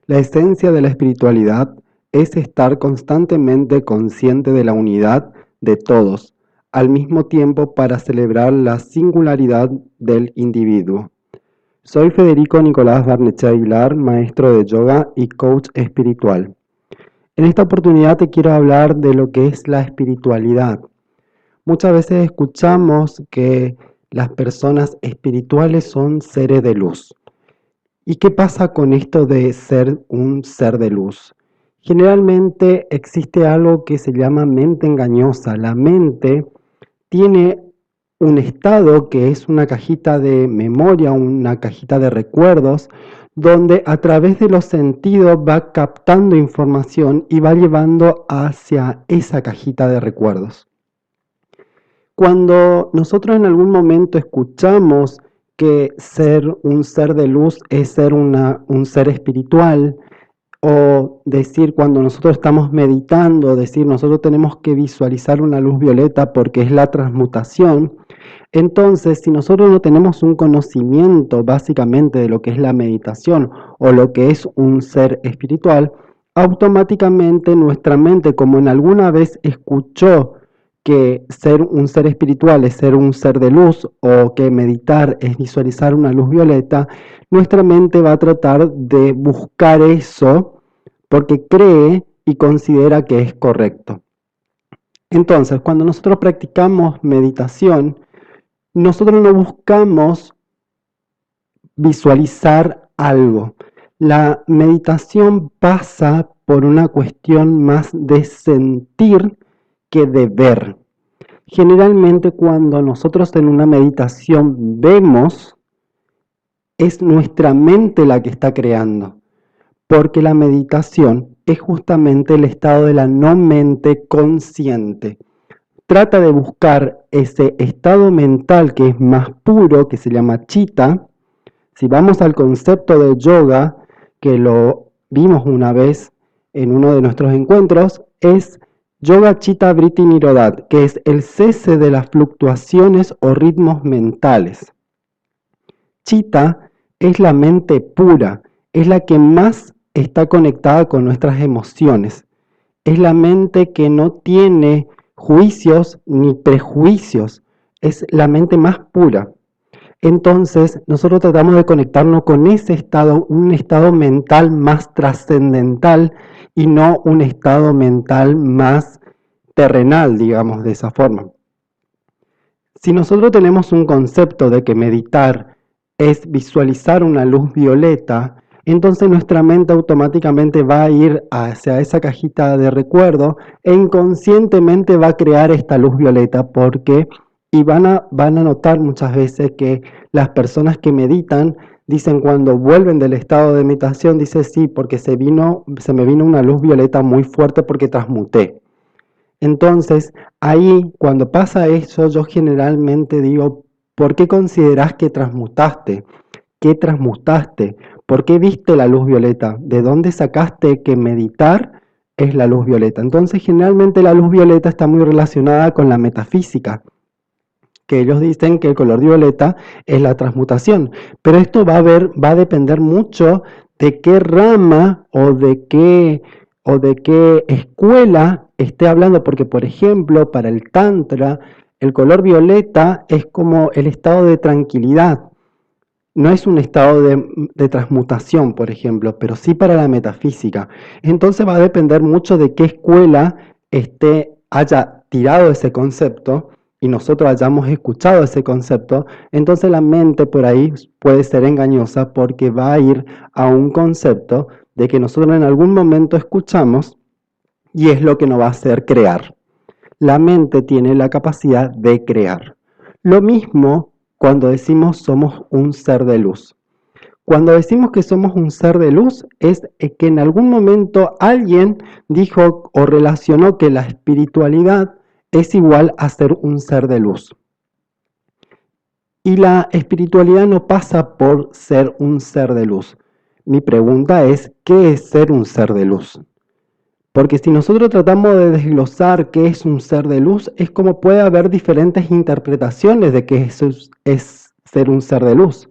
La esencia de la espiritualidad es estar constantemente consciente de la unidad de todos, al mismo tiempo para celebrar la singularidad del individuo. Soy Federico Nicolás Barnechea Aguilar, maestro de yoga y coach espiritual. En esta oportunidad te quiero hablar de lo que es la espiritualidad. Muchas veces escuchamos que las personas espirituales son seres de luz. ¿Y qué pasa con esto de ser un ser de luz? Generalmente existe algo que se llama mente engañosa. La mente tiene un estado que es una cajita de memoria, una cajita de recuerdos, donde a través de los sentidos va captando información y va llevando hacia esa cajita de recuerdos. Cuando nosotros en algún momento escuchamos que ser un ser de luz es ser un ser espiritual, o decir cuando nosotros estamos meditando, decir nosotros tenemos que visualizar una luz violeta porque es la transmutación, entonces si nosotros no tenemos un conocimiento básicamente de lo que es la meditación o lo que es un ser espiritual, automáticamente nuestra mente, como en alguna vez escuchó que ser un ser espiritual es ser un ser de luz o que meditar es visualizar una luz violeta, nuestra mente va a tratar de buscar eso porque cree y considera que es correcto. Entonces, cuando nosotros practicamos meditación, nosotros no buscamos visualizar algo. La meditación pasa por una cuestión más de sentir que de ver. Generalmente cuando nosotros en una meditación vemos, es nuestra mente la que está creando, porque la meditación es justamente el estado de la no mente consciente. Trata de buscar ese estado mental que es más puro, que se llama chitta. Si vamos al concepto de yoga, que lo vimos una vez en uno de nuestros encuentros, es Yoga Chitta Vritti Nirodhat, que es el cese de las fluctuaciones o ritmos mentales. Chitta es la mente pura, es la que más está conectada con nuestras emociones. Es la mente que no tiene juicios ni prejuicios, es la mente más pura. Entonces, nosotros tratamos de conectarnos con ese estado, un estado mental más trascendental y no un estado mental más terrenal, digamos, de esa forma. Si nosotros tenemos un concepto de que meditar es visualizar una luz violeta, entonces nuestra mente automáticamente va a ir hacia esa cajita de recuerdo e inconscientemente va a crear esta luz violeta porque y van a notar muchas veces que las personas que meditan dicen cuando vuelven del estado de meditación, dice sí, porque se me vino una luz violeta muy fuerte porque transmuté. Entonces, ahí cuando pasa eso, yo generalmente digo, ¿por qué considerás que transmutaste? ¿Qué transmutaste? ¿Por qué viste la luz violeta? ¿De dónde sacaste que meditar es la luz violeta? Entonces, generalmente la luz violeta está muy relacionada con la metafísica, que ellos dicen que el color violeta es la transmutación, pero esto va a depender mucho de qué rama o de qué escuela esté hablando, porque por ejemplo, para el Tantra, el color violeta es como el estado de tranquilidad. No es un estado de transmutación, por ejemplo, pero sí para la metafísica. Entonces va a depender mucho de qué escuela haya tirado ese concepto y nosotros hayamos escuchado ese concepto. Entonces la mente por ahí puede ser engañosa porque va a ir a un concepto de que nosotros en algún momento escuchamos y es lo que nos va a hacer crear. La mente tiene la capacidad de crear. Lo mismo cuando decimos somos un ser de luz. Cuando decimos que somos un ser de luz es que en algún momento alguien dijo o relacionó que la espiritualidad es igual a ser un ser de luz. Y la espiritualidad no pasa por ser un ser de luz. Mi pregunta es, ¿qué es ser un ser de luz? Porque si nosotros tratamos de desglosar qué es un ser de luz, es como puede haber diferentes interpretaciones de qué es ser un ser de luz.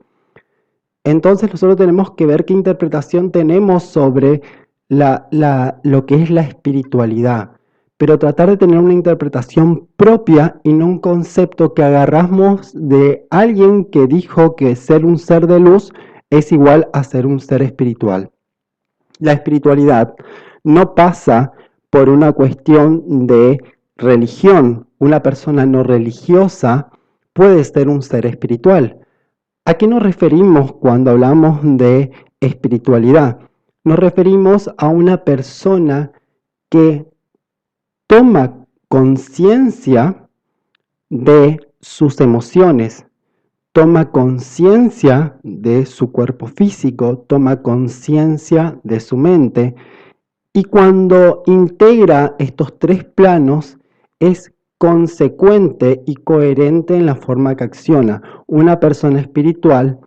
Entonces nosotros tenemos que ver qué interpretación tenemos sobre lo que es la espiritualidad, pero tratar de tener una interpretación propia y no un concepto que agarramos de alguien que dijo que ser un ser de luz es igual a ser un ser espiritual. La espiritualidad no pasa por una cuestión de religión. Una persona no religiosa puede ser un ser espiritual. ¿A qué nos referimos cuando hablamos de espiritualidad? Nos referimos a una persona que toma conciencia de sus emociones, toma conciencia de su cuerpo físico, toma conciencia de su mente, y cuando integra estos tres planos es consecuente y coherente en la forma que acciona. Una persona espiritual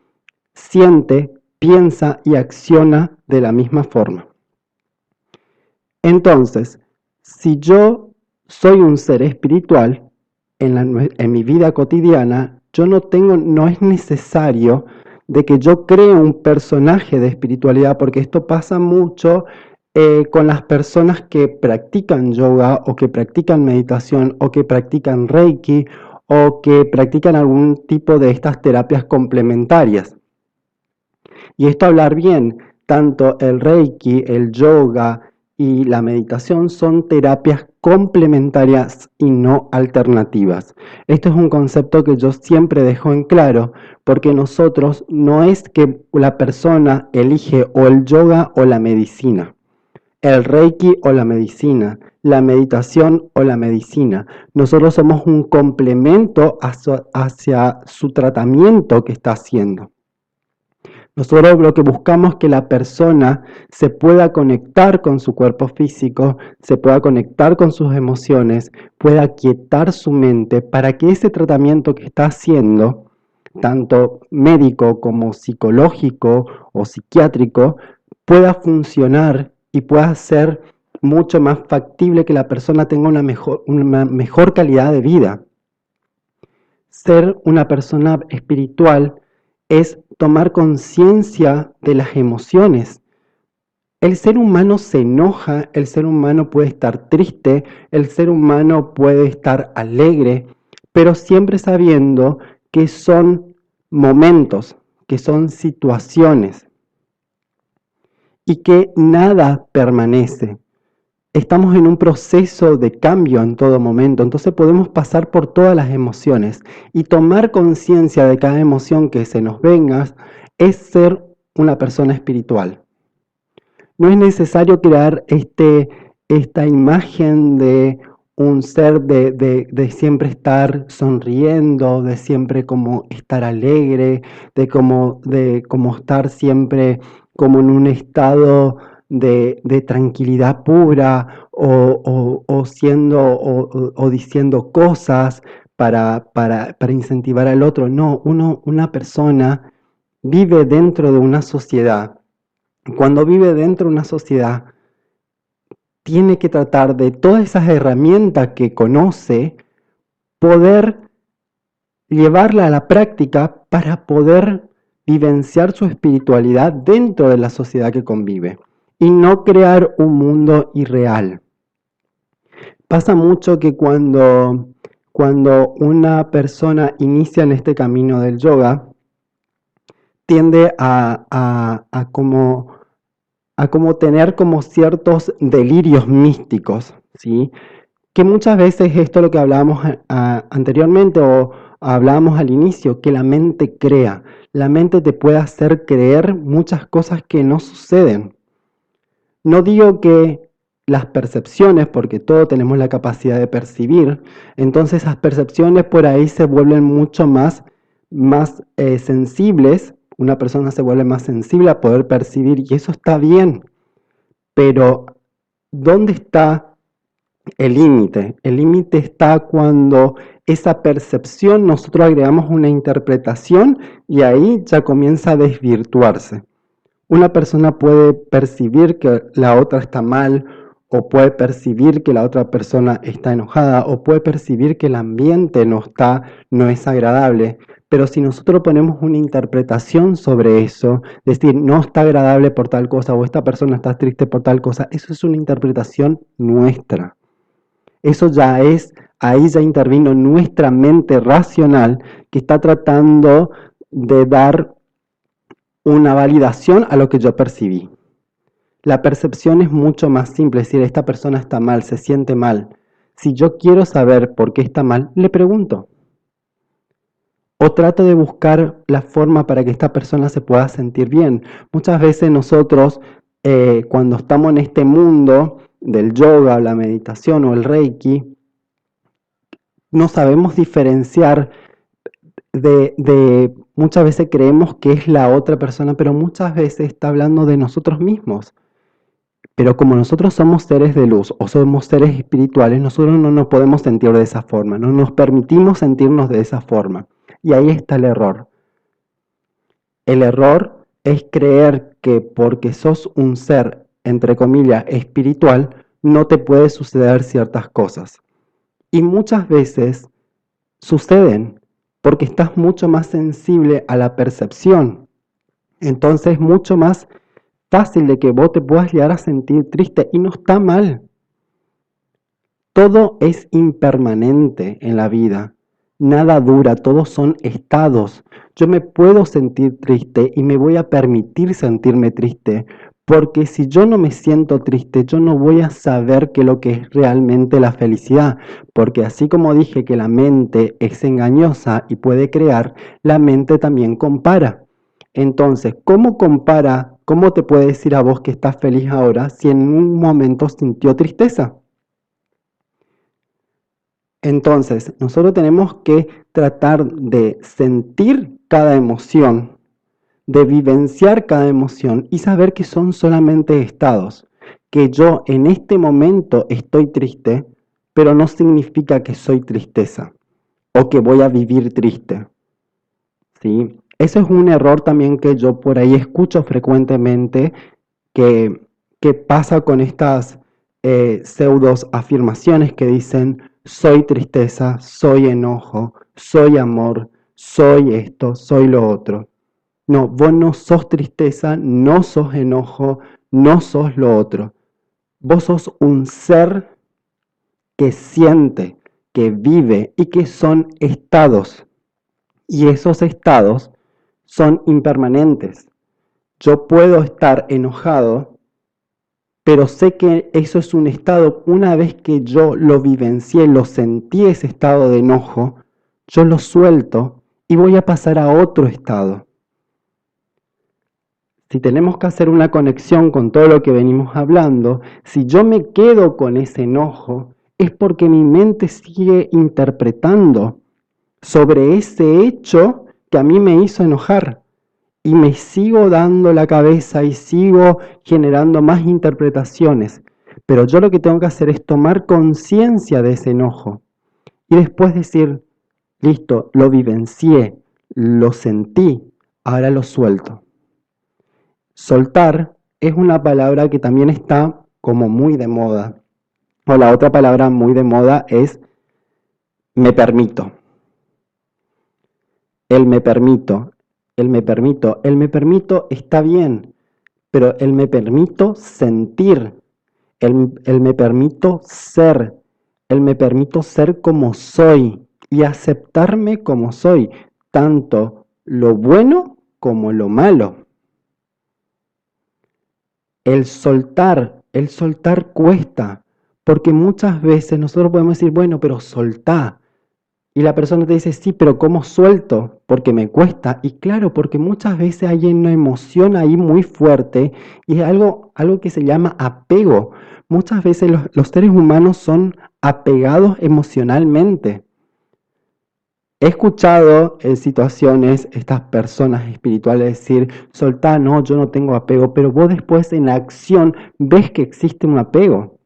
siente, piensa y acciona de la misma forma. Entonces, si yo soy un ser espiritual, en mi vida cotidiana, no es necesario de que yo cree un personaje de espiritualidad, porque esto pasa mucho con las personas que practican yoga o que practican meditación o que practican reiki o que practican algún tipo de estas terapias complementarias. Y esto hablar bien, tanto el reiki, el yoga y la meditación son terapias complementarias y no alternativas. Esto es un concepto que yo siempre dejo en claro, porque nosotros no es que la persona elige o el yoga o la medicina, el reiki o la medicina, la meditación o la medicina. Nosotros somos un complemento hacia su tratamiento que está haciendo. Nosotros lo que buscamos es que la persona se pueda conectar con su cuerpo físico, se pueda conectar con sus emociones, pueda aquietar su mente para que ese tratamiento que está haciendo, tanto médico como psicológico o psiquiátrico, pueda funcionar y pueda ser mucho más factible que la persona tenga una mejor calidad de vida. Ser una persona espiritual es tomar conciencia de las emociones. El ser humano se enoja, el ser humano puede estar triste, el ser humano puede estar alegre, pero siempre sabiendo que son momentos, que son situaciones y que nada permanece. Estamos en un proceso de cambio en todo momento, entonces podemos pasar por todas las emociones y tomar conciencia de cada emoción que se nos venga es ser una persona espiritual. No es necesario crear esta imagen de un ser de siempre estar sonriendo, de siempre como estar alegre, de como estar siempre como en un estado de tranquilidad pura o diciendo cosas para incentivar al otro. No, una persona vive dentro de una sociedad. Cuando vive dentro de una sociedad, tiene que tratar de todas esas herramientas que conoce, poder llevarla a la práctica para poder vivenciar su espiritualidad dentro de la sociedad que convive y no crear un mundo irreal. Pasa mucho que cuando una persona inicia en este camino del yoga, tiende a como tener como ciertos delirios místicos, ¿sí? Que muchas veces esto es lo que hablábamos anteriormente o hablábamos al inicio, que la mente crea. La mente te puede hacer creer muchas cosas que no suceden. No digo que las percepciones, porque todos tenemos la capacidad de percibir, entonces esas percepciones por ahí se vuelven mucho más sensibles. Una persona se vuelve más sensible a poder percibir y eso está bien, pero ¿dónde está el límite? El límite está cuando esa percepción nosotros agregamos una interpretación y ahí ya comienza a desvirtuarse. Una persona puede percibir que la otra está mal, o puede percibir que la otra persona está enojada, o puede percibir que el ambiente no es agradable, Pero si nosotros ponemos una interpretación sobre eso, decir, no está agradable por tal cosa o esta persona está triste por tal cosa, eso es una interpretación nuestra. Eso ya es, ahí ya intervino nuestra mente racional que está tratando de dar una validación a lo que yo percibí. La percepción es mucho más simple, es decir, esta persona está mal, se siente mal. Si yo quiero saber por qué está mal, le pregunto. O trato de buscar la forma para que esta persona se pueda sentir bien. Muchas veces nosotros, cuando estamos en este mundo del yoga, la meditación o el reiki, no sabemos diferenciar muchas veces creemos que es la otra persona, pero muchas veces está hablando de nosotros mismos. Pero como nosotros somos seres de luz o somos seres espirituales, nosotros no nos podemos sentir de esa forma, no nos permitimos sentirnos de esa forma. Y ahí está el error. El error es creer que porque sos un ser, entre comillas, espiritual, no te puede suceder ciertas cosas. Y muchas veces suceden porque estás mucho más sensible a la percepción. Entonces es mucho más fácil de que vos te puedas llegar a sentir triste y no está mal. Todo es impermanente en la vida. Nada dura, todos son estados. Yo me puedo sentir triste y me voy a permitir sentirme triste, porque si yo no me siento triste, yo no voy a saber qué es lo que es realmente la felicidad, porque así como dije que la mente es engañosa y puede crear, la mente también compara. Entonces, ¿cómo compara? ¿Cómo te puede decir a vos que estás feliz ahora si en un momento sintió tristeza? Entonces, nosotros tenemos que tratar de sentir cada emoción, de vivenciar cada emoción y saber que son solamente estados. Que yo en este momento estoy triste, pero no significa que soy tristeza o que voy a vivir triste. ¿Sí? Eso es un error también que yo por ahí escucho frecuentemente que pasa con estas pseudos afirmaciones que dicen soy tristeza, soy enojo, soy amor, soy esto, soy lo otro. No, vos no sos tristeza, no sos enojo, no sos lo otro. Vos sos un ser que siente, que vive y que son estados. Y esos estados son impermanentes. Yo puedo estar enojado, pero sé que eso es un estado. Una vez que yo lo vivencié, lo sentí ese estado de enojo, yo lo suelto y voy a pasar a otro estado. Si tenemos que hacer una conexión con todo lo que venimos hablando, si yo me quedo con ese enojo, es porque mi mente sigue interpretando sobre ese hecho que a mí me hizo enojar. Y me sigo dando la cabeza y sigo generando más interpretaciones. Pero yo lo que tengo que hacer es tomar conciencia de ese enojo y después decir, listo, lo vivencié, lo sentí, ahora lo suelto. Soltar es una palabra que también está como muy de moda. O la otra palabra muy de moda es me permito. El me permito, el me permito está bien, pero el me permito sentir, el me permito ser, el me permito ser como soy y aceptarme como soy, tanto lo bueno como lo malo. El soltar cuesta, porque muchas veces nosotros podemos decir, bueno, pero soltá. Y la persona te dice, sí, pero ¿cómo suelto? Porque me cuesta. Y claro, porque muchas veces hay una emoción ahí muy fuerte y es algo que se llama apego. Muchas veces los seres humanos son apegados emocionalmente. He escuchado en situaciones estas personas espirituales decir, soltá, no, yo no tengo apego, pero vos después en la acción ves que existe un apego.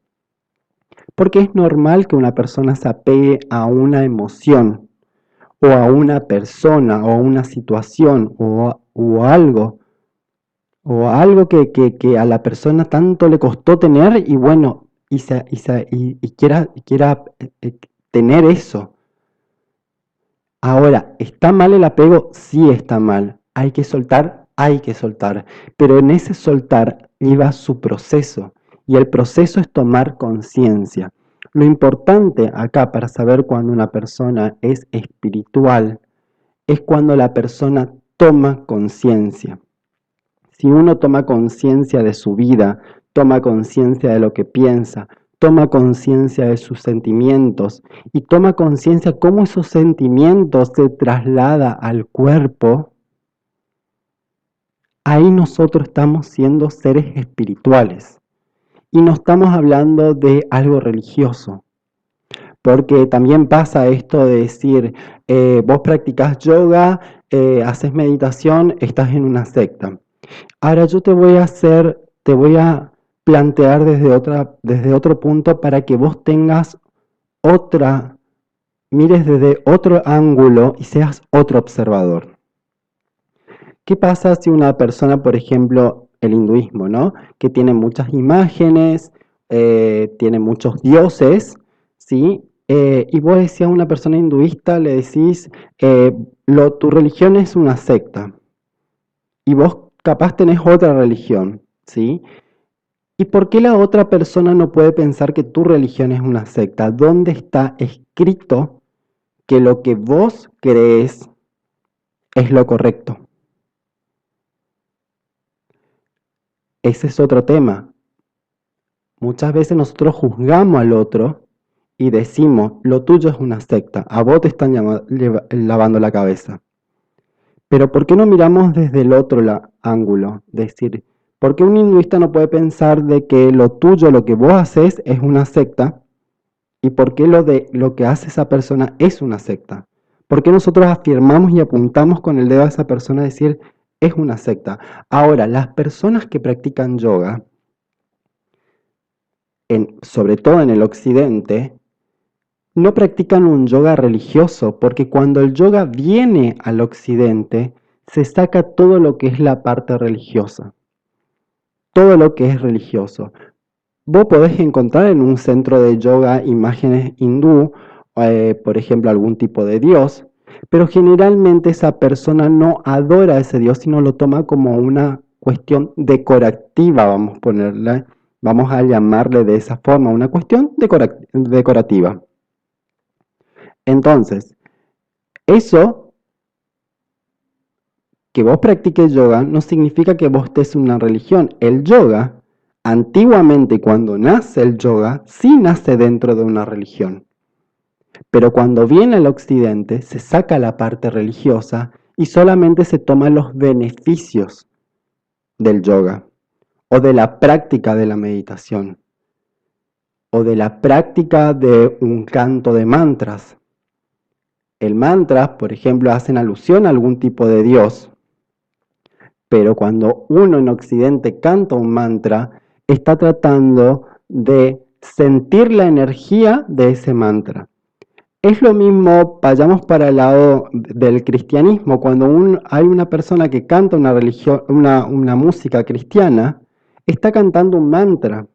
Porque es normal que una persona se apegue a una emoción o a una persona o a una situación o algo que a la persona tanto le costó tener y bueno, y quiera tener eso. Ahora, ¿está mal el apego? Sí está mal. Hay que soltar, hay que soltar. Pero en ese soltar lleva su proceso. Y el proceso es tomar conciencia. Lo importante acá para saber cuando una persona es espiritual es cuando la persona toma conciencia. Si uno toma conciencia de su vida, toma conciencia de lo que piensa, toma conciencia de sus sentimientos y toma conciencia cómo esos sentimientos se traslada al cuerpo, ahí nosotros estamos siendo seres espirituales y no estamos hablando de algo religioso. Porque también pasa esto de decir, vos practicás yoga, haces meditación, estás en una secta. Ahora yo te voy a plantear desde otro punto para que vos tengas mires desde otro ángulo y seas otro observador. ¿Qué pasa si una persona, por ejemplo, el hinduismo, ¿no? Que tiene muchas imágenes, tiene muchos dioses, ¿sí? Y vos decís a una persona hinduista, le decís, tu religión es una secta, y vos capaz tenés otra religión, ¿sí? ¿Y por qué la otra persona no puede pensar que tu religión es una secta? ¿Dónde está escrito que lo que vos crees es lo correcto? Ese es otro tema. Muchas veces nosotros juzgamos al otro y decimos, lo tuyo es una secta, a vos te están lavando la cabeza. Pero ¿por qué no miramos desde el otro ángulo? Decir, ¿por qué un hinduista no puede pensar de que lo tuyo, lo que vos haces, es una secta? ¿Y por qué lo que hace esa persona es una secta? ¿Por qué nosotros afirmamos y apuntamos con el dedo a esa persona a decir, es una secta? Ahora, las personas que practican yoga, sobre todo en el occidente, no practican un yoga religioso, porque cuando el yoga viene al occidente, se saca todo lo que es la parte religiosa, todo lo que es religioso. Vos podés encontrar en un centro de yoga imágenes hindú, por ejemplo, algún tipo de dios, pero generalmente esa persona no adora a ese dios, sino lo toma como una cuestión decorativa, vamos a llamarle de esa forma, una cuestión decorativa. Entonces, eso que vos practiques yoga no significa que vos estés en una religión. El yoga, antiguamente cuando nace el yoga, sí nace dentro de una religión. Pero cuando viene al occidente, se saca la parte religiosa y solamente se toman los beneficios del yoga, o de la práctica de la meditación, o de la práctica de un canto de mantras. El mantra, por ejemplo, hacen alusión a algún tipo de dios, pero cuando uno en Occidente canta un mantra, está tratando de sentir la energía de ese mantra. Es lo mismo, vayamos para el lado del cristianismo, cuando hay una persona que canta una música cristiana, está cantando un mantra.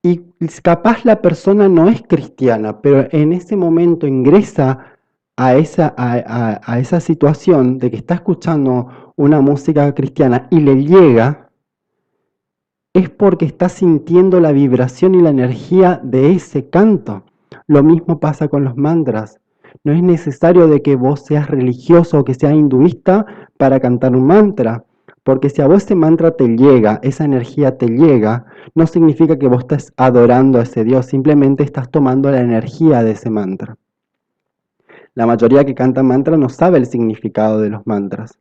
Y capaz la persona no es cristiana, pero en ese momento ingresa a esa situación de que está escuchando una música cristiana y le llega, es porque está sintiendo la vibración y la energía de ese canto. Lo mismo pasa con los mantras. No es necesario de que vos seas religioso o que seas hinduista para cantar un mantra. Porque si a vos ese mantra te llega, esa energía te llega, no significa que vos estés adorando a ese Dios, simplemente estás tomando la energía de ese mantra. La mayoría que canta mantra no sabe el significado de los mantras.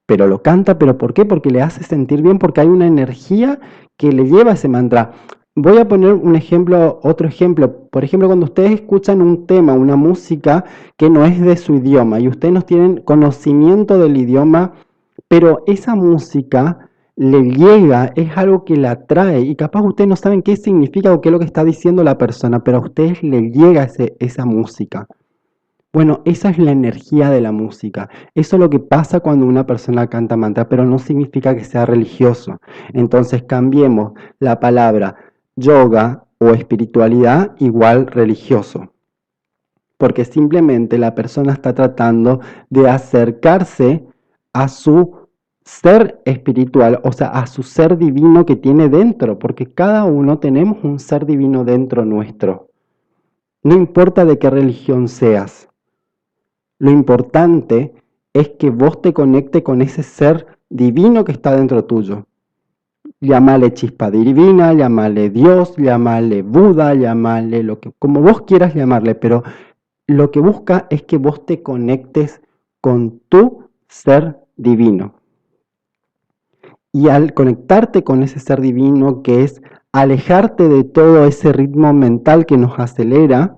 Pero lo canta, ¿pero por qué? Porque le hace sentir bien, porque hay una energía que le lleva a ese mantra. Voy a poner un ejemplo, otro ejemplo. Por ejemplo, cuando ustedes escuchan un tema, una música que no es de su idioma y ustedes no tienen conocimiento del idioma, pero esa música le llega, es algo que la atrae y capaz ustedes no saben qué significa o qué es lo que está diciendo la persona, pero a ustedes le llega esa música. Bueno, esa es la energía de la música. Eso es lo que pasa cuando una persona canta mantra, pero no significa que sea religioso. Entonces cambiemos la palabra yoga o espiritualidad igual religioso. porque simplemente la persona está tratando de acercarse a su ser espiritual, o sea, a su ser divino que tiene dentro, porque cada uno tenemos un ser divino dentro nuestro. No importa de qué religión seas, lo importante es que vos te conectes con ese ser divino que está dentro tuyo. Llámale chispa divina, llámale Dios, llámale Buda, llámale lo que, como vos quieras llamarle, pero lo que busca es que vos te conectes con tu ser divino. Y al conectarte con ese ser divino, que es alejarte de todo ese ritmo mental que nos acelera,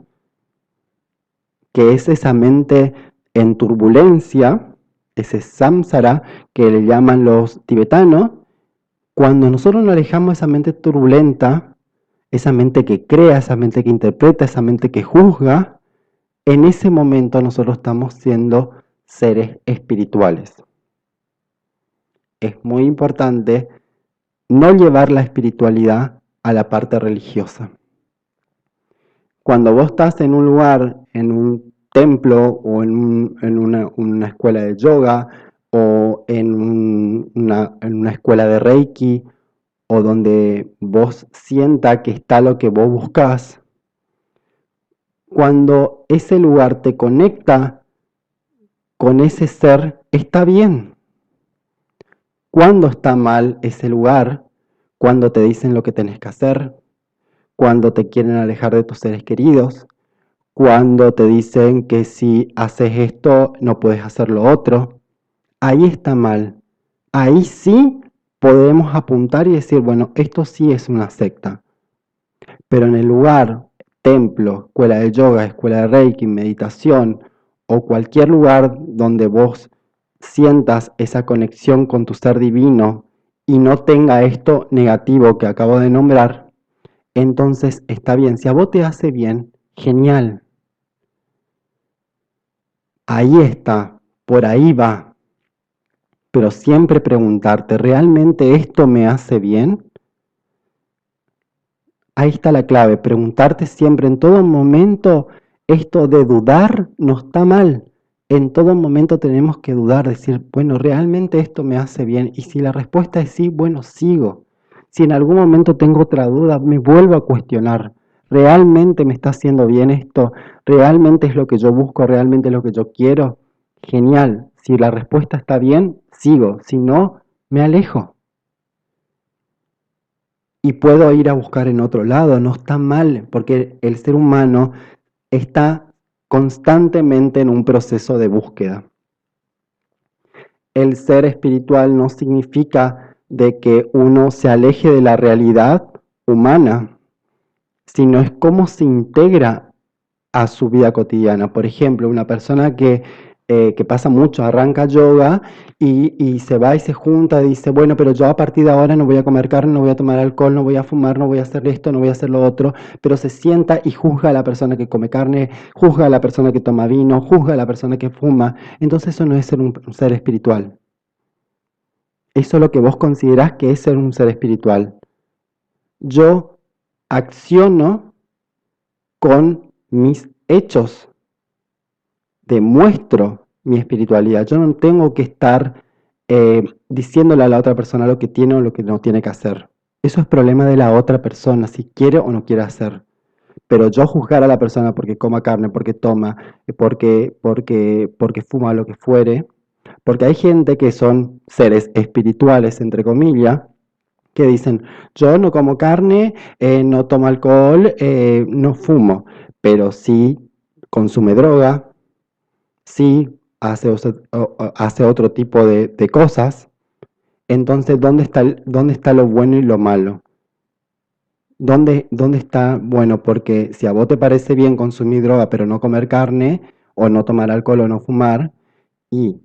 que es esa mente en turbulencia, ese samsara que le llaman los tibetanos, cuando nosotros nos alejamos de esa mente turbulenta, esa mente que crea, esa mente que interpreta, esa mente que juzga, en ese momento nosotros estamos siendo seres espirituales. Es muy importante no llevar la espiritualidad a la parte religiosa. Cuando vos estás en un lugar, en un templo o en una escuela de yoga o en una escuela de Reiki o donde vos sienta que está lo que vos buscás, cuando ese lugar te conecta con ese ser, está bien. Cuando está mal ese lugar, cuando te dicen lo que tenés que hacer, cuando te quieren alejar de tus seres queridos, cuando te dicen que si haces esto no puedes hacer lo otro, ahí está mal. Ahí sí podemos apuntar y decir, bueno, esto sí es una secta. Pero en el lugar, templo, escuela de yoga, escuela de Reiki, meditación o cualquier lugar donde vos sientas esa conexión con tu ser divino y no tenga esto negativo que acabo de nombrar, entonces está bien. Si a vos te hace bien, genial. Ahí está, por ahí va. Pero siempre preguntarte, ¿realmente esto me hace bien? Ahí está la clave, preguntarte siempre, en todo momento, esto de dudar no está mal. En todo momento tenemos que dudar, decir, bueno, ¿realmente esto me hace bien? Y si la respuesta es sí, bueno, sigo. Si en algún momento tengo otra duda, me vuelvo a cuestionar. ¿Realmente me está haciendo bien esto? ¿Realmente es lo que yo busco? ¿Realmente es lo que yo quiero? Genial. Si la respuesta está bien, sigo. Si no, me alejo. Y puedo ir a buscar en otro lado, no está mal, porque el ser humano está constantemente en un proceso de búsqueda. El ser espiritual no significa de que uno se aleje de la realidad humana, sino es cómo se integra a su vida cotidiana. Por ejemplo, una persona que pasa mucho, arranca yoga y se va y se junta y dice, bueno, pero yo a partir de ahora no voy a comer carne, no voy a tomar alcohol, no voy a fumar, no voy a hacer esto, no voy a hacer lo otro, pero se sienta y juzga a la persona que come carne, juzga a la persona que toma vino, juzga a la persona que fuma. Entonces eso no es ser un ser espiritual. Eso es lo que vos considerás que es ser un ser espiritual. Yo acciono con mis hechos, demuestro mi espiritualidad. Yo no tengo que estar diciéndole a la otra persona lo que tiene o lo que no tiene que hacer. Eso es problema de la otra persona, si quiere o no quiere hacer. Pero yo juzgar a la persona porque coma carne, porque toma, porque fuma lo que fuere, porque hay gente que son seres espirituales, entre comillas, que dicen, yo no como carne, no tomo alcohol, no fumo, pero sí consume droga, sí hace otro tipo de cosas. Entonces, ¿dónde está lo bueno y lo malo? ¿Dónde está, bueno, porque si a vos te parece bien consumir droga, pero no comer carne, o no tomar alcohol o no fumar, y,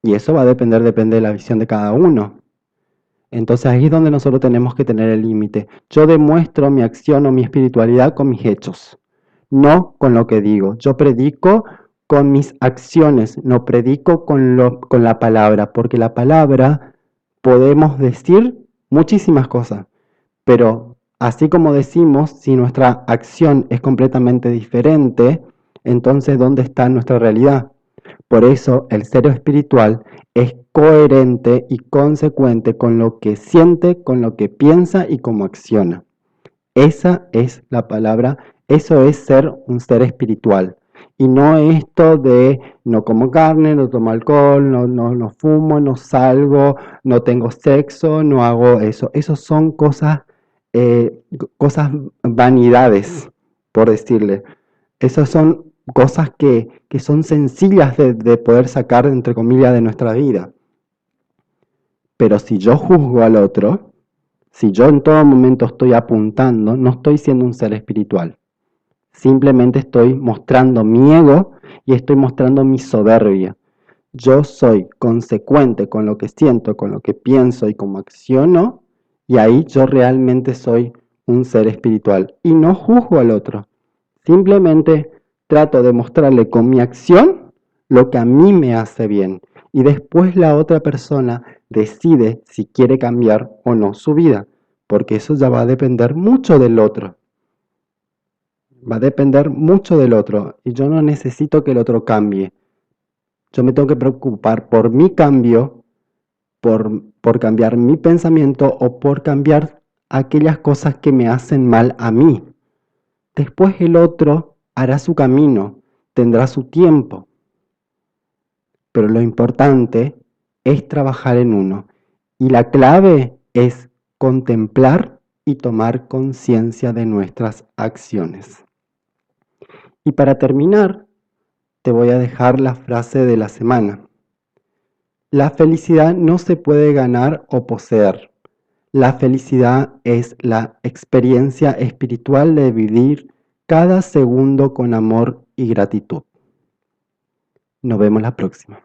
y eso va a depende de la visión de cada uno. Entonces ahí es donde nosotros tenemos que tener el límite. Yo demuestro mi acción o mi espiritualidad con mis hechos, no con lo que digo. Yo predico con mis acciones, no predico con la palabra, porque la palabra podemos decir muchísimas cosas, pero así como decimos, si nuestra acción es completamente diferente, Entonces, ¿dónde está nuestra realidad? Por eso el ser espiritual es coherente y consecuente con lo que siente, con lo que piensa y cómo acciona. Esa es la palabra, eso es ser un ser espiritual. Y no esto de no como carne, no tomo alcohol, no fumo, no salgo, no tengo sexo, no hago eso. Esos son cosas vanidades, por decirle. Esas son cosas que son sencillas de poder sacar, entre comillas, de nuestra vida. Pero si yo juzgo al otro, si yo en todo momento estoy apuntando, no estoy siendo un ser espiritual. Simplemente estoy mostrando mi ego y estoy mostrando mi soberbia. Yo soy consecuente con lo que siento, con lo que pienso y cómo acciono, y ahí yo realmente soy un ser espiritual. Y no juzgo al otro. Simplemente trato de mostrarle con mi acción lo que a mí me hace bien. Y después la otra persona decide si quiere cambiar o no su vida, porque eso ya va a depender mucho del otro. Va a depender mucho del otro y yo no necesito que el otro cambie. Yo me tengo que preocupar por mi cambio, por cambiar mi pensamiento o por cambiar aquellas cosas que me hacen mal a mí. Después el otro hará su camino, tendrá su tiempo. Pero lo importante es trabajar en uno. Y la clave es contemplar y tomar conciencia de nuestras acciones. Y para terminar, te voy a dejar la frase de la semana. La felicidad no se puede ganar o poseer. La felicidad es la experiencia espiritual de vivir cada segundo con amor y gratitud. Nos vemos la próxima.